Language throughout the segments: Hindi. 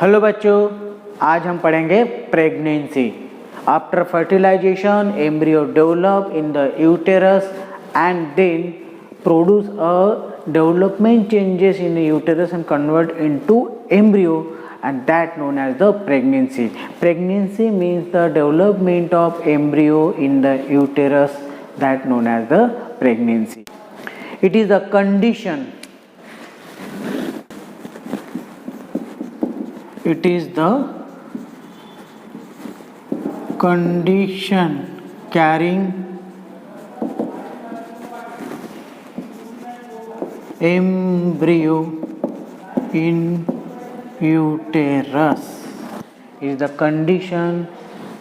हेलो बच्चों, आज हम पढ़ेंगे pregnancy. After fertilization embryo develop in the uterus and then produce a development changes in the uterus and convert into embryo and that known as the pregnancy. Pregnancy means the development of embryo in the uterus, that known as the pregnancy. It is the condition. It is the condition carrying embryo in uterus. Is the condition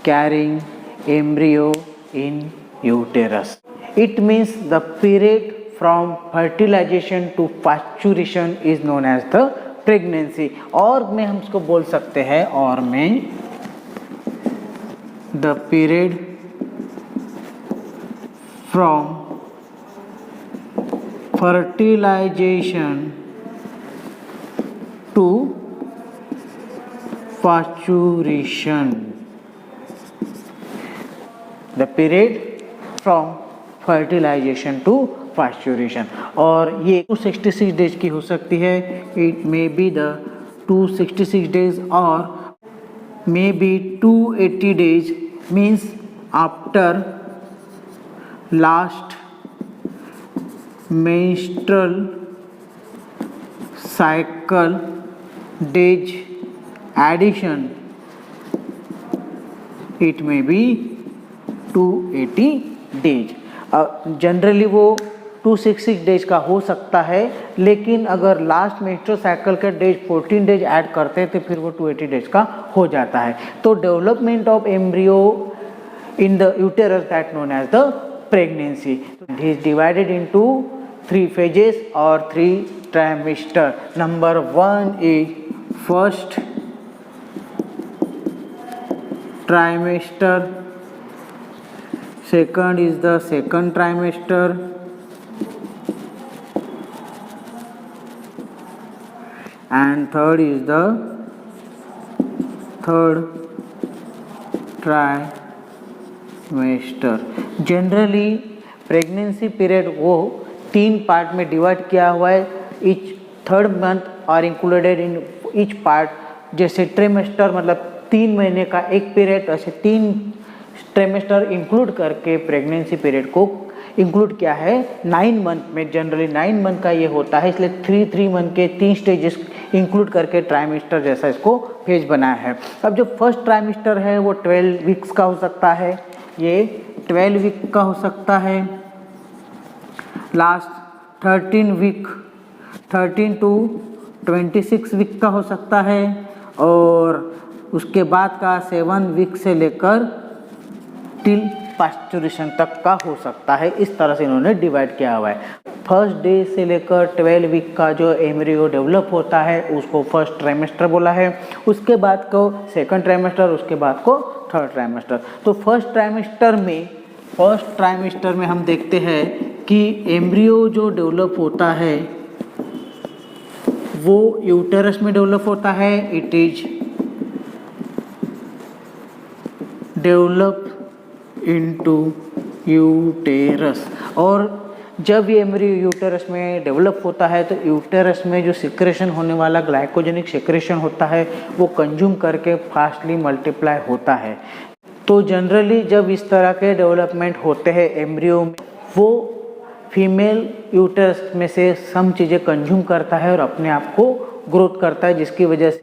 carrying embryo in uterus. It means the period from fertilization to parturition is known as the pregnancy. और में हम इसको बोल सकते हैं और में the period from fertilization to parturition. The period from fertilization to parturition. और ये 266 डेज की हो सकती है. It may be the 266 days or may be 280 days, means after last menstrual cycle days addition, it may be 280 days. Generally वो 266 डेज का हो सकता है, लेकिन अगर लास्ट मेंस्ट्रुअल साइकिल के डेज 14 डेज ऐड करते हैं तो फिर वो 280 डेज का हो जाता है. तो development of embryo in the uterus that known as the pregnancy. It is divided into 3 phases और 3 trimester. Number 1 is first trimester, second is the second trimester, and third is the third trimester. Generally pregnancy period वो 3 पार्ट में डिवाइड किया हुआ है. Each third month are included in each part. जैसे ट्रिमेस्टर मतलब 3 महीने का एक पीरियड, ऐसे 3 ट्रिमेस्टर इंक्लूड करके प्रेगनेंसी पीरियड को इंक्लूड किया है 9 मंथ में. जनरली 9 मंथ का ये होता है, इसलिए 3 मंथ के 3 स्टेजेस इंक्लूड करके ट्राइमेस्टर जैसा इसको फेज बनाया है. अब जो फर्स्ट ट्राइमेस्टर है वो 12 वीक्स का हो सकता है, ये 12 वीक का हो सकता है. लास्ट 13 वीक 13 to 26 वीक का हो सकता है, और उसके बाद का 7 वीक से लेकर टिल पास्चुरेशन तक का हो सकता है. इस तरह से इन्होंने डिवाइड किया हुआ है. फर्स्ट डे से लेकर 12 वीक का जो एम्ब्रियो डेवलप होता है उसको फर्स्ट ट्राइमेस्टर बोला है. उसके बाद को सेकंड ट्राइमेस्टर, उसके बाद को थर्ड ट्राइमेस्टर. तो फर्स्ट ट्राइमेस्टर में हम देखते हैं कि एम्ब्रियो जो डेवलप होता है वो यूटेरस में डेवलप होता है. It is develop into uterus. और जब ये एम्ब्रियो यूटेरस में डेवलप होता है तो यूटेरस में जो सिक्रेशन होने वाला ग्लाइकोजेनिक सिक्रेशन होता है वो कंज्यूम करके फास्टली मल्टीप्लाई होता है. तो जनरली जब इस तरह के डेवलपमेंट होते हैं एम्ब्रियो में, वो फीमेल यूटेरस में से सम चीज़ें कंज्यूम करता है और अपने आप को ग्रोथ करता है, जिसकी वजह से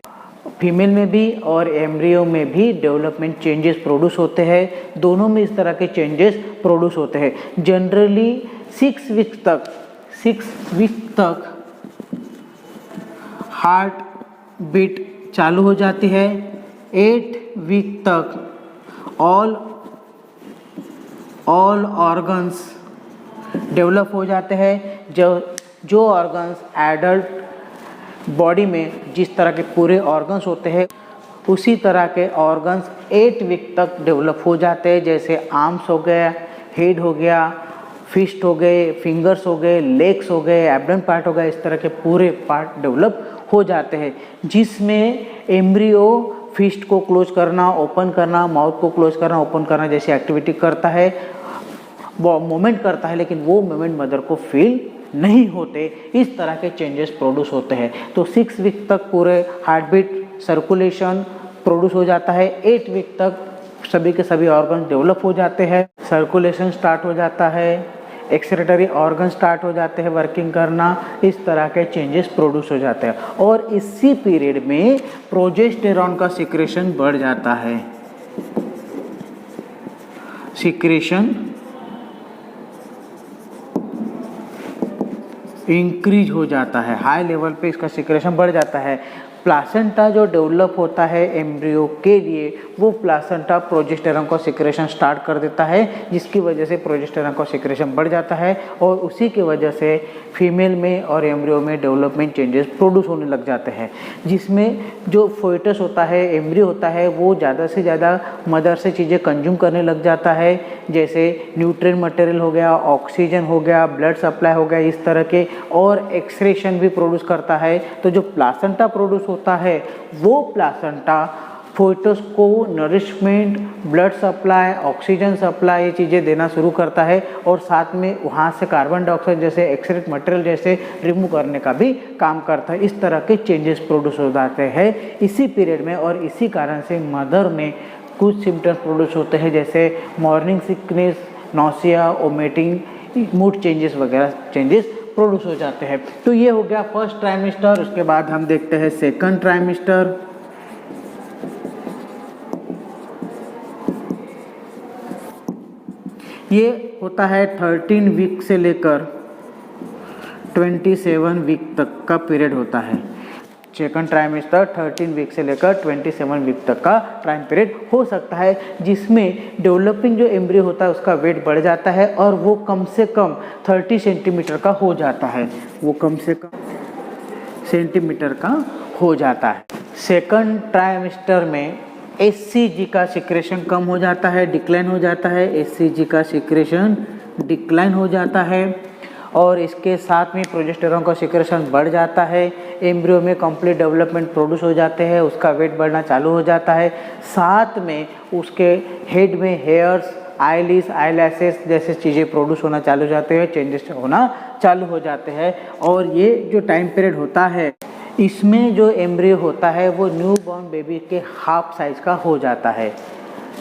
फीमेल में भी और एम्ब्रियो में भी डेवलपमेंट चेंजेस प्रोड्यूस होते हैं. दोनों में इस तरह के चेंजेस प्रोड्यूस होते हैं. जनरली 6 वीक तक हार्ट बीट चालू हो जाती है. 8 वीक तक ऑल ऑर्गन्स डेवलप हो जाते हैं. जो ऑर्गन्स एडल्ट बॉडी में जिस तरह के पूरे ऑर्गन्स होते हैं उसी तरह के ऑर्गन्स 8 वीक तक डेवलप हो जाते हैं. जैसे आर्म्स हो गया, हेड हो गया, फिस्ट हो गए, फिंगर्स हो गए, लेग्स हो गए, एब्डोमेन पार्ट हो गया, इस तरह के पूरे पार्ट डेवलप हो जाते हैं, जिसमें एम्ब्रियो फिस्ट को क्लोज करना, ओपन करना, माउथ को क्लोज करना, ओपन करना जैसी एक्टिविटी करता है, वो मूवमेंट करता है, लेकिन वो मूवमेंट मदर को फील नहीं होते। इस तरह के चेंजेस प्रोड्यूस होते हैं। तो 6 वीक तक पूरे हार्ट बीट, सर्कुलेशन प्रोड्यूस हो जाता है। 8 वीक तक सभी के सभी ऑर्गन डेवलप हो जाते हैं, सर्कुलेशन स्टार्ट हो जाता है, एक्सक्रीटरी ऑर्गन स्टार्ट हो जाते हैं वर्किंग करना, इस तरह के चेंजेस प्रोड्यूस हो जाते हैं। और इसी पीरियड में प्रोजेस्टेरॉन का सिक्रेशन बढ़ जाता है, सिक्रेशन इंक्रीज हो जाता है, हाई लेवल पे इसका सिक्रेशन बढ़ जाता है। प्लासेंटा जो डेवलप होता है एम्ब्रियो के लिए, वो प्लासेंटा प्रोजेस्टेरॉन का सिक्रेशन स्टार्ट कर देता है, जिसकी वजह से प्रोजेस्टेरॉन का सिक्रेशन बढ़ जाता है और उसी की वजह से फीमेल में और एम्ब्रियो में डेवलपमेंट चेंजेस प्रोड्यूस होने लग जाते हैं, जिसमें जो फोइटस होता है, एम्ब्रियो होता है, वो ज़्यादा से ज़्यादा मदर से चीज़ें कंज्यूम करने लग जाता है, जैसे न्यूट्रिएंट मटेरियल हो गया, ऑक्सीजन हो गया, ब्लड सप्लाई हो गया, इस तरह के, और एक्सक्रीशन भी प्रोड्यूस करता है। तो जो प्लासेंटा प्रोड्यूस होता है, वो प्लासेंटा फोइटस को nourishment, blood supply, oxygen supply, ये चीज़ें देना शुरू करता है और साथ में वहाँ से कार्बन डाइऑक्साइड जैसे एक्सक्रीट मटेरियल जैसे रिमूव करने का भी काम करता है। इस तरह के चेंजेस प्रोड्यूस हो जाते हैं इसी पीरियड में, और इसी कारण से मदर में कुछ सिम्टम्स प्रोड्यूस होते हैं, जैसे morning sickness, nausea, vomiting, mood changes वगैरह चेंजेस प्रोड्यूस हो जाते हैं। तो ये हो गया फर्स्ट ट्राइमेस्टर। उसके बाद हम देखते हैं सेकंड ट्राइमेस्टर। ये होता है 13 वीक से लेकर 27 वीक तक का पीरियड होता है। सेकंड ट्राइमेस्टर 13 वीक से लेकर 27 वीक तक का टाइम पीरियड हो सकता है, जिसमें डेवलपिंग जो एम्ब्रियो होता है उसका वेट बढ़ जाता है और वो कम से कम 30 सेंटीमीटर का हो जाता है, वो कम से कम सेंटीमीटर का हो जाता है। सेकंड ट्राइमेस्टर में एचसीजी का सिक्रेशन कम हो जाता है, डिक्लाइन हो जाता है, एचसीजी का सिक्रेशन डिक्लाइन हो जाता है और इसके साथ में प्रोजेस्टेरॉन का सिक्रेशन बढ़ जाता है। एम्ब्रियो में कंप्लीट डेवलपमेंट प्रोड्यूस हो जाते हैं, उसका वेट बढ़ना चालू हो जाता है, साथ में उसके हेड में हेयर्स, आईलिस, आईलैशेस जैसे चीज़ें प्रोड्यूस होना चालू हो जाते हैं, चेंजेस होना चालू हो जाते हैं। और ये जो टाइम पीरियड होता है, इसमें जो एम्ब्रियो होता है वो न्यू बॉर्न बेबी के हाफ साइज का हो जाता है।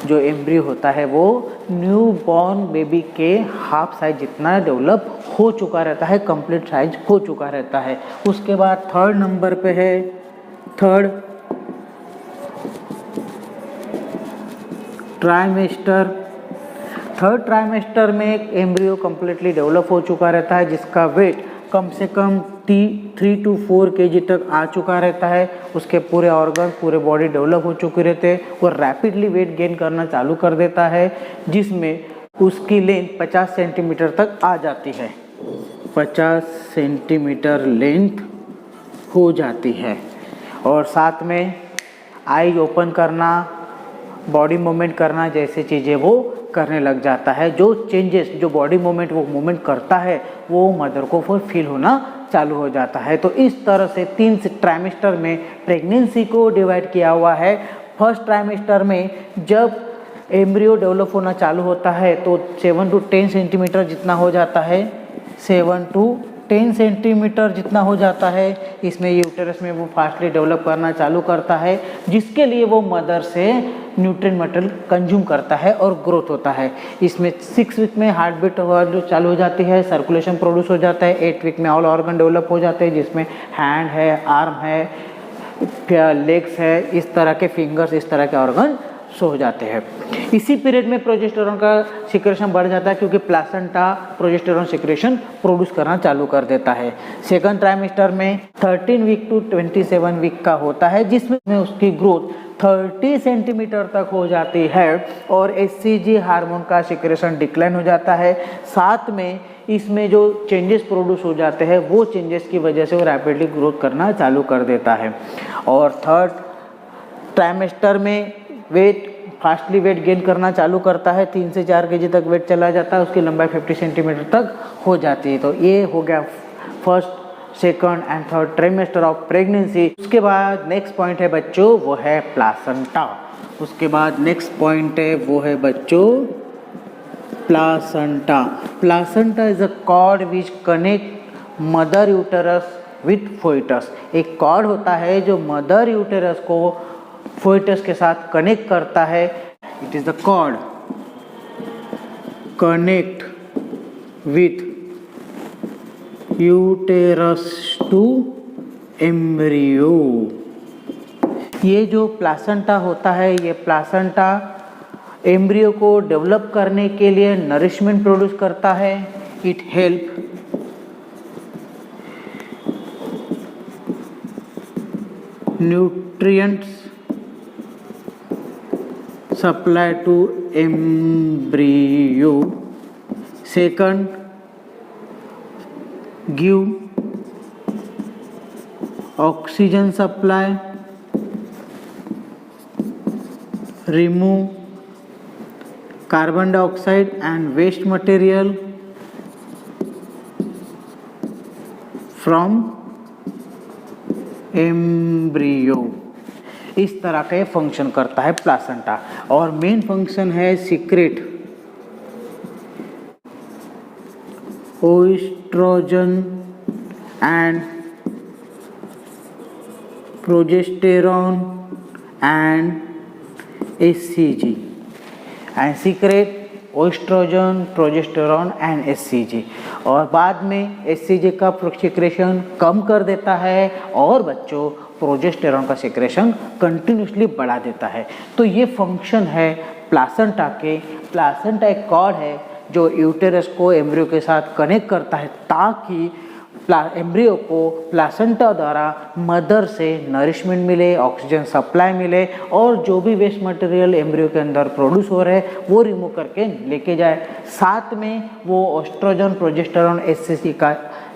जो एम्ब्रियो होता है वो न्यू बॉर्न बेबी के हाफ साइज जितना डेवलप हो चुका रहता है, कंप्लीट साइज हो चुका रहता है। उसके बाद थर्ड नंबर पे है थर्ड ट्राइमेस्टर। थर्ड ट्राइमेस्टर में एम्ब्रियो कम्प्लीटली डेवलप हो चुका रहता है, जिसका वेट कम से कम 3 to 4 kg तक आ चुका रहता है। उसके पूरे ऑर्गन, पूरे बॉडी डेवलप हो चुके रहते हैं, वो रैपिडली वेट गेन करना चालू कर देता है, जिसमें उसकी लेंथ 50 सेंटीमीटर तक आ जाती है, 50 सेंटीमीटर लेंथ हो जाती है। और साथ में आई ओपन करना, बॉडी मूवमेंट करना जैसे चीज़ें वो करने लग जाता है। जो चेंजेस, जो बॉडी मूवमेंट वो मूवमेंट करता है, वो मदर को फील होना चालू हो जाता है। तो इस तरह से 3 ट्राइमेस्टर में प्रेगनेंसी को डिवाइड किया हुआ है। फर्स्ट ट्राइमेस्टर में जब एम्ब्रियो डेवलप होना चालू होता है तो 7 to 10 सेंटीमीटर जितना हो जाता है, 7 to 10 सेंटीमीटर जितना हो जाता है। इसमें यूटेरस में वो फास्टली डेवलप करना चालू करता है, जिसके लिए वो मदर से न्यूट्रिएंट मटेरियल कंज्यूम करता है और ग्रोथ होता है। इसमें 6 वीक में हार्ट बीट जो चालू हो जाती है, सर्कुलेशन प्रोड्यूस हो जाता है। 8 वीक में ऑल ऑर्गन डेवलप हो जाते हैं, जिसमें हैंड है, आर्म है, लेग्स है, इस तरह के फिंगर्स, इस तरह के ऑर्गन हो जाते हैं। इसी पीरियड में प्रोजेस्टेरॉन का सिक्रेशन बढ़ जाता है, क्योंकि प्लासेंटा प्रोजेस्टेरॉन सिक्रेशन प्रोड्यूस करना चालू कर देता है। सेकंड ट्राइमेस्टर में 13 वीक to 27 वीक का होता है, जिसमें उसकी ग्रोथ 30 सेंटीमीटर तक हो जाती है और एचसीजी हार्मोन का सिक्रेशन डिक्लाइन हो जाता है। साथ में इसमें जो चेंजेस प्रोड्यूस हो जाते हैं, वो चेंजेस की वजह से वो रैपिडली ग्रोथ करना चालू कर देता है। और थर्ड ट्राइमेस्टर में वेट फास्टली वेट गेन करना चालू करता है, 3 से 4 केजी तक वेट चला जाता है, उसकी लंबाई 50 सेंटीमीटर तक हो जाती है। तो ये हो गया first, second and third trimester of pregnancy. उसके बाद नेक्स्ट पॉइंट है बच्चों वो है प्लासेंटा। उसके बाद नेक्स्ट पॉइंट है वो है बच्चों placenta. Placenta is a cord which connect mother uterus with foetus. एक कॉर्ड होता है जो मदर यूटेरस को फोइटस के साथ कनेक्ट करता है। It is the cord connect with uterus to embryo. ये जो प्लासेंटा होता है, ये प्लासेंटा एम्ब्रियो को डेवलप करने के लिए नरिशमेंट प्रोड्यूस करता है। It help nutrients supply to embryo. Second, give oxygen supply, remove carbon dioxide and waste material from embryo। इस तरह का ये फंक्शन करता है प्लासेंटा। और मेन फंक्शन है secrete oestrogen and progesterone and HCG and secrete oestrogen, progesterone and HCG. और बाद में एचसीजी का सिक्रेशन कम कर देता है और बच्चों प्रोजेस्टेरॉन का सिक्रेशन कंटिन्यूसली बढ़ा देता है। तो ये फंक्शन है प्लासेंटा के। प्लासेंटा एक कॉर्ड है जो यूटेरस को एम्ब्रियो के साथ कनेक्ट करता है ताकि एम्ब्रियो को प्लासेंटा द्वारा मदर से नरिशमेंट मिले, ऑक्सीजन सप्लाई मिले और जो भी वेस्ट मटेरियल एम्ब्रियो के अंदर प्रोड्यूस हो रहे हैं वो रिमूव करके लेके जाए। साथ में वो ऑस्ट्रोजन, प्रोजेस्टेरॉन, एचसीजी का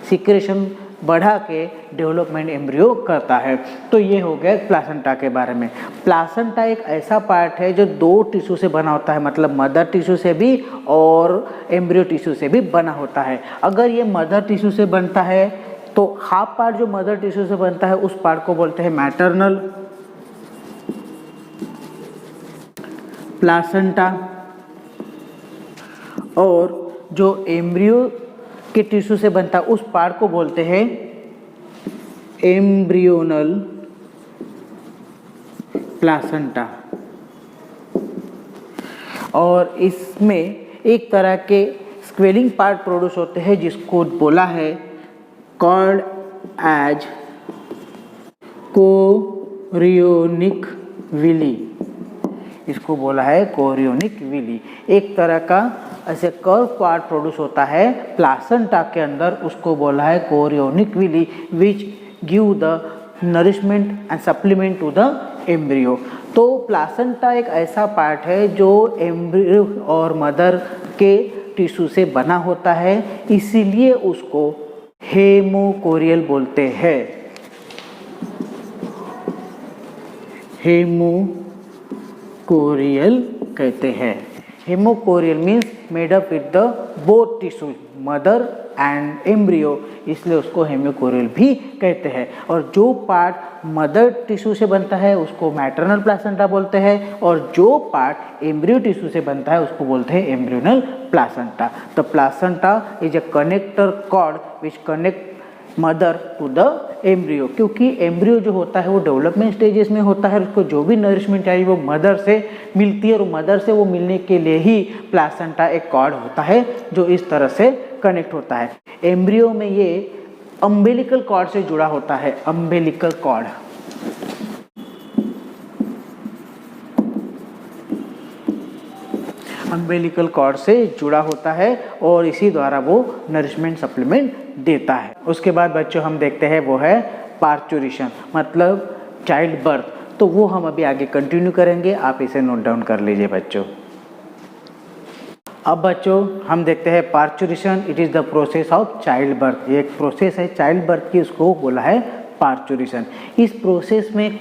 सिक्रेशन बढ़ा के डेवलपमेंट एम्ब्रियो करता है। तो ये हो गया प्लासेंटा के बारे में। प्लासेंटा एक ऐसा पार्ट है जो 2 टिश्यू से बना होता है, मतलब मदर टिश्यू से भी और एम्ब्रियो टिश्यू से भी बना होता है। अगर ये मदर टिश्यू से बनता है तो हाफ पार्ट जो मदर टिश्यू से बनता है उस पार्ट को बोलते हैं मैटरनल प्लासेंटा, और जो एम्ब्रियो के टिश्यू से बनता है उस पार्ट को बोलते हैं एम्ब्रियोनल प्लासेंटा। और इसमें एक तरह के स्क्वेलिंग पार्ट प्रोड्यूस होते हैं जिसको बोला है कॉल्ड एज कोरियोनिक विली। इसको बोला है कोरियोनिक विली। एक तरह का ऐसे कर्व पार्ट प्रोड्यूस होता है प्लासेंटा के अंदर, उसको बोला है chorionic villi which give the nourishment and supplement to the embryo. तो प्लासेंटा एक ऐसा पार्ट है जो एम्ब्रियो और मदर के टिश्यू से बना होता है, इसीलिए उसको हेमोकोरियल बोलते हैं। हेमोकोरियल कहते हैं। Haemochorial means made up with the both tissue mother and embryo, इसलिए उसको हेमोकोरियल भी कहते हैं। और जो पार्ट मदर टिश्यू से बनता है उसको मैटरनल प्लासेंटा बोलते हैं, और जो पार्ट एम्ब्रियो टिश्यू से बनता है उसको बोलते हैं embryonal placenta. The placenta is a connector cord which connect mother to the embryo, क्योंकि एम्ब्रियो जो होता है वो डेवलपमेंट स्टेजेस में होता है, उसको जो भी नरिशमेंट चाहिए वो मदर से मिलती है, और मदर से वो मिलने के लिए ही प्लासेंटा एक कॉर्ड होता है जो इस तरह से कनेक्ट होता है। एम्ब्रियो में ये अम्बिलिकल कॉर्ड से जुड़ा होता है, अम्बिलिकल कॉर्ड। अम्बिलिकल कॉर्ड से जुड़ा होता है और इसी द्वारा वो नरिशमेंट सप्लीमेंट देता है। उसके बाद बच्चों हम देखते हैं वो है पार्चुरेशन, मतलब चाइल्ड बर्थ। तो वो हम अभी आगे कंटिन्यू करेंगे, आप इसे नोट डाउन कर लीजिए बच्चों। अब बच्चों हम देखते हैं parturition. It is the process of child birth. ये एक प्रोसेस है चाइल्ड बर्थ की, उसको बोला है पार्चुरेशन। इस प्रोसेस में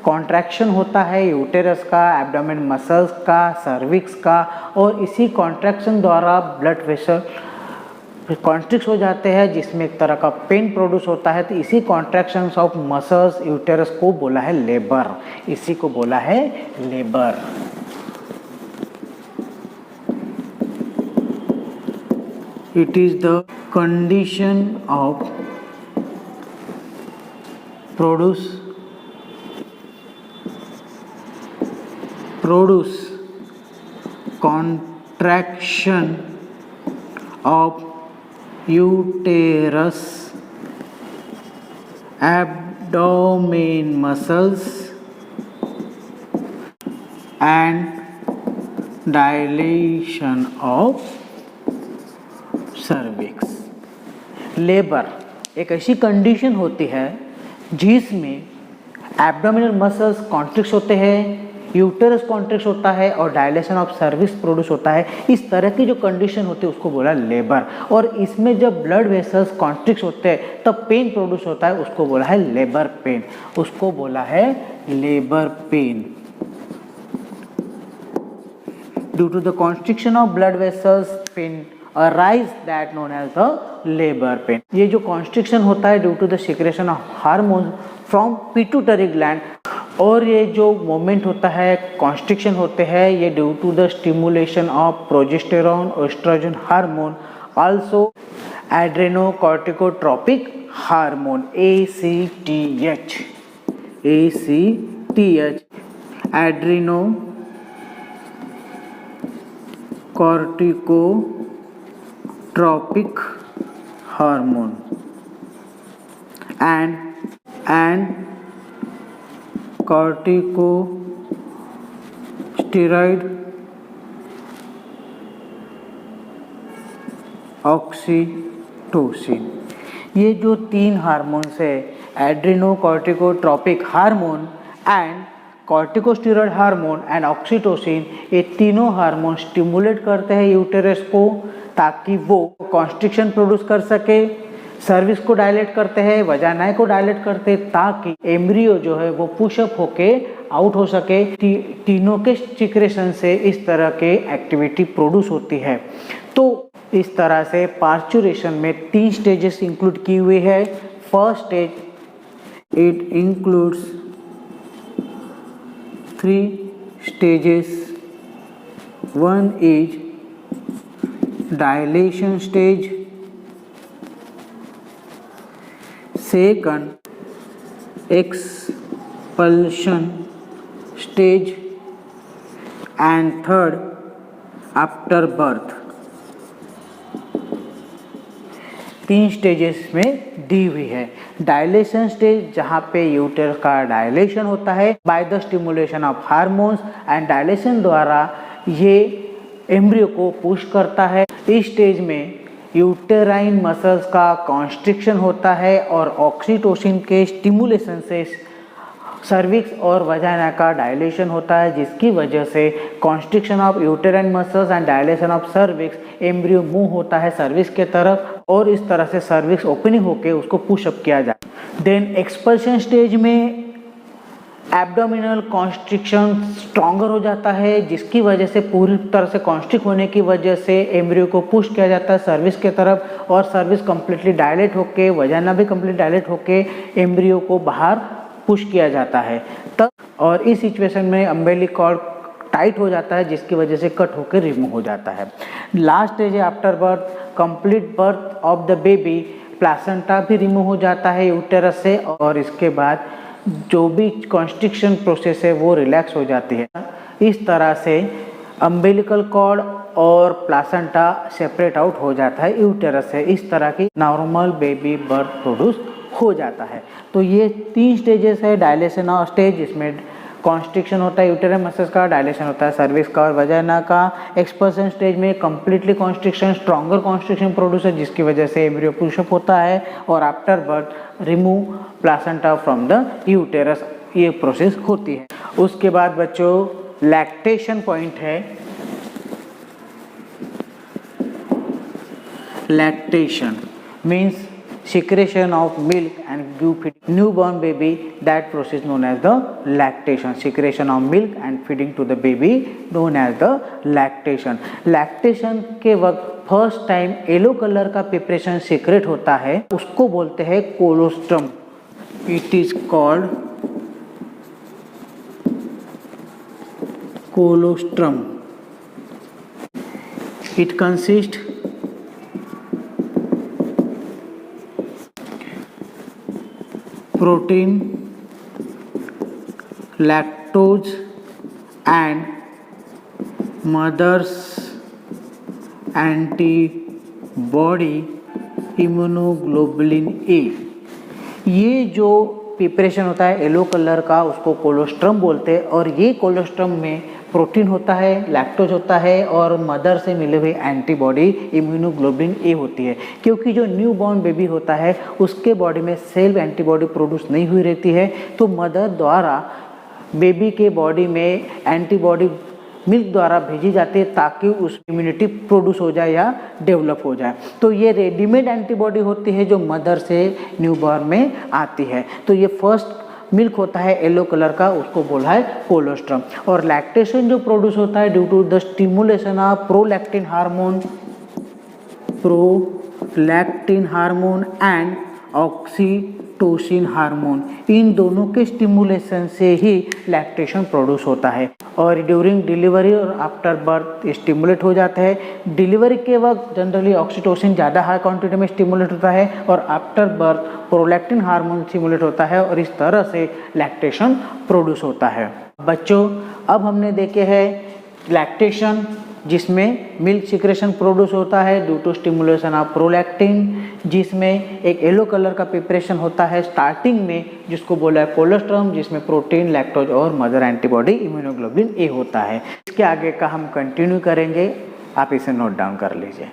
कॉन्ट्रैक्शन होता है यूटेरस का, एब्डोमेन मसल्स का, सर्विक्स का, और इसी कॉन्ट्रैक्शन द्वारा ब्लड वेसल कॉन्स्ट्रिक्ट हो जाते हैं जिसमें एक तरह का पेन प्रोड्यूस होता है। तो इसी कॉन्ट्रैक्शंस ऑफ मसल्स यूटेरस को बोला है लेबर, इसी को बोला है labour. It is the condition of produce contraction of uterus, abdomen muscles and dilation of cervix। Labour एक ऐसी कंडीशन होती है जिसमें एब्डोमिनल मसल्स कॉन्ट्रिक्ट होते हैं, यूटेरस कॉन्ट्रिक्ट होता है और डायलेशन ऑफ सर्विक्स प्रोड्यूस होता है। इस तरह की जो कंडीशन होती है उसको बोला लेबर। और इसमें जब ब्लड वेसल्स कॉन्ट्रिक्ट होते हैं तब पेन प्रोड्यूस होता है, उसको बोला है लेबर पेन, उसको बोला है labour pain. Due to the constriction of blood vessels pain arise that known as the labour pain. ये जो कॉन्स्ट्रिक्शन होता है due to the secretion of hormone from pituitary gland, और ये जो मोमेंट होता है कॉन्स्ट्रिक्शन होते हैं ये due to the stimulation of progesterone oestrogen hormone, also adrenocorticotropic hormone ACTH, adrenocorticotropic hormone and corticosteroid oxytocin. ये जो तीन हार्मोन्स है adrenocorticotropic hormone and corticosteroid hormone and oxytocin, ये तीनों हार्मोन स्टिमुलेट करते हैं यूटेरस को ताकि वो कॉन्स्ट्रिक्शन प्रोड्यूस कर सके, सर्विक्स को डायलेट करते हैं, वजानाए को डायलेट करते हैं ताकि एम्ब्रियो जो है वो पुशअप होके आउट हो सके। तीनों के सिक्रेशन से इस तरह के एक्टिविटी प्रोड्यूस होती है। तो इस तरह से पार्चुरेशन में 3 स्टेजेस इंक्लूड की हुई है। First stage it includes 3 stages. One is dilation stage, second expulsion stage and third after birth। 3 stages में दी हुई है। डायलेशन स्टेज जहाँ पे यूटेरस का डायलेशन होता है by the stimulation of hormones and dilation द्वारा ये एम्ब्रियो को पुश करता है। इस स्टेज में यूटेराइन मसल्स का कॉन्स्ट्रिक्शन होता है और ऑक्सीटोसिन के स्टिमुलेशन से सर्विक्स और वजाइना का डायलेशन होता है, जिसकी वजह से constriction of uterine muscles and dilation of cervix embryo move होता है सर्विक्स के तरफ और इस तरह से सर्विक्स ओपनिंग होकर उसको पुशअप किया जाता है। देन एक्सपल्शन स्टेज में एब्डोमिनल कॉन्स्ट्रिक्शन स्ट्रॉन्गर हो जाता है, जिसकी वजह से पूरी तरह से कॉन्स्ट्रिक्ट होने की वजह से एम्ब्रियो को पुश किया जाता है सर्विक्स के तरफ और सर्विक्स कंप्लीटली डायलेट होके वजाइना भी कंप्लीट डायलेट होके एम्ब्रियो को बाहर पुश किया जाता है तब, और इस सिचुएशन में अम्बिलिकल कॉर्ड टाइट हो जाता है जिसकी वजह से कट होकर रिमूव हो जाता है। लास्ट स्टेज है after birth, complete birth of the baby, placenta भी रिमूव हो जाता है यूटेरस से और इसके बाद जो भी कॉन्स्ट्रिक्शन प्रोसेस है वो रिलैक्स हो जाती है। इस तरह से अम्बिलिकल कॉर्ड और प्लासेंटा सेपरेट आउट हो जाता है यूटेरस से। इस तरह की नॉर्मल बेबी बर्थ प्रोड्यूस हो जाता है। तो ये 3 स्टेजेस है। डायलेशन स्टेज जिसमें कॉन्स्ट्रिक्शन होता है यूटेरस मसल्स का, डायलेशन होता है सर्विक्स का और वजाइना का। एक्सपल्शन स्टेज में completely constriction, stronger constriction produce है जिसकी वजह से एम्ब्रियो पुशअप होता है और after birth remove placenta from the uterus, ये प्रोसेस होती है। उसके बाद बच्चों लैक्टेशन पॉइंट है। Lactation means secretion of milk and give feed newborn baby, that process known as the lactation. Secretion of milk and feeding to the baby known as the lactation. lactation के वक्त फर्स्ट टाइम येलो कलर का प्रिपरेशन सीक्रेट होता है, उसको बोलते हैं colostrum. It is called colostrum. It consist protein, lactose and mother's antibody immunoglobulin A. ये जो प्रिपरेशन होता है येलो कलर का उसको कोलोस्ट्रम बोलते हैं और ये कोलोस्ट्रम में प्रोटीन होता है, लैक्टोज होता है और मदर से मिले हुए एंटीबॉडी इम्यूनोग्लोबुलिन ए होती है. क्योंकि जो न्यू बॉर्न बेबी होता है उसके बॉडी में सेल्फ एंटीबॉडी प्रोड्यूस नहीं हुई रहती है, तो मदर द्वारा बेबी के बॉडी में एंटीबॉडी मिल्क द्वारा भेजी जाती है ताकि उस इम्यूनिटी प्रोड्यूस हो जाए या डेवलप हो जाए. तो ये रेडीमेड एंटीबॉडी होती है जो मदर से न्यू बॉर्न में आती है. तो ये फर्स्ट मिल्क होता है येलो कलर का, उसको बोला है कोलोस्ट्रम. और लैक्टेशन जो प्रोड्यूस होता है due to the stimulation of prolactin hormone and oxytocin hormone, इन दोनों के स्टिमुलेशन से ही लैक्टेशन प्रोड्यूस होता है. और ड्यूरिंग डिलीवरी और आफ्टर बर्थ स्टिमुलेट हो जाता है. डिलीवरी के वक्त जनरली ऑक्सीटोसिन ज़्यादा हाई क्वांटिटी में स्टिमुलेट होता है और after birth prolactin hormone stimulate होता है और इस तरह से लैक्टेशन प्रोड्यूस होता है. बच्चों, अब हमने देखे हैं लैक्टेशन जिसमें मिल्क सिक्रेशन प्रोड्यूस होता है due to stimulation of prolactin, जिसमें एक येलो कलर का प्रिपरेशन होता है स्टार्टिंग में जिसको बोला है कोलोस्ट्रम, जिसमें प्रोटीन, लैक्टोज और मदर एंटीबॉडी इम्यूनोग्लोबुलिन ए होता है. इसके आगे का हम कंटिन्यू करेंगे, आप इसे नोट डाउन कर लीजिए.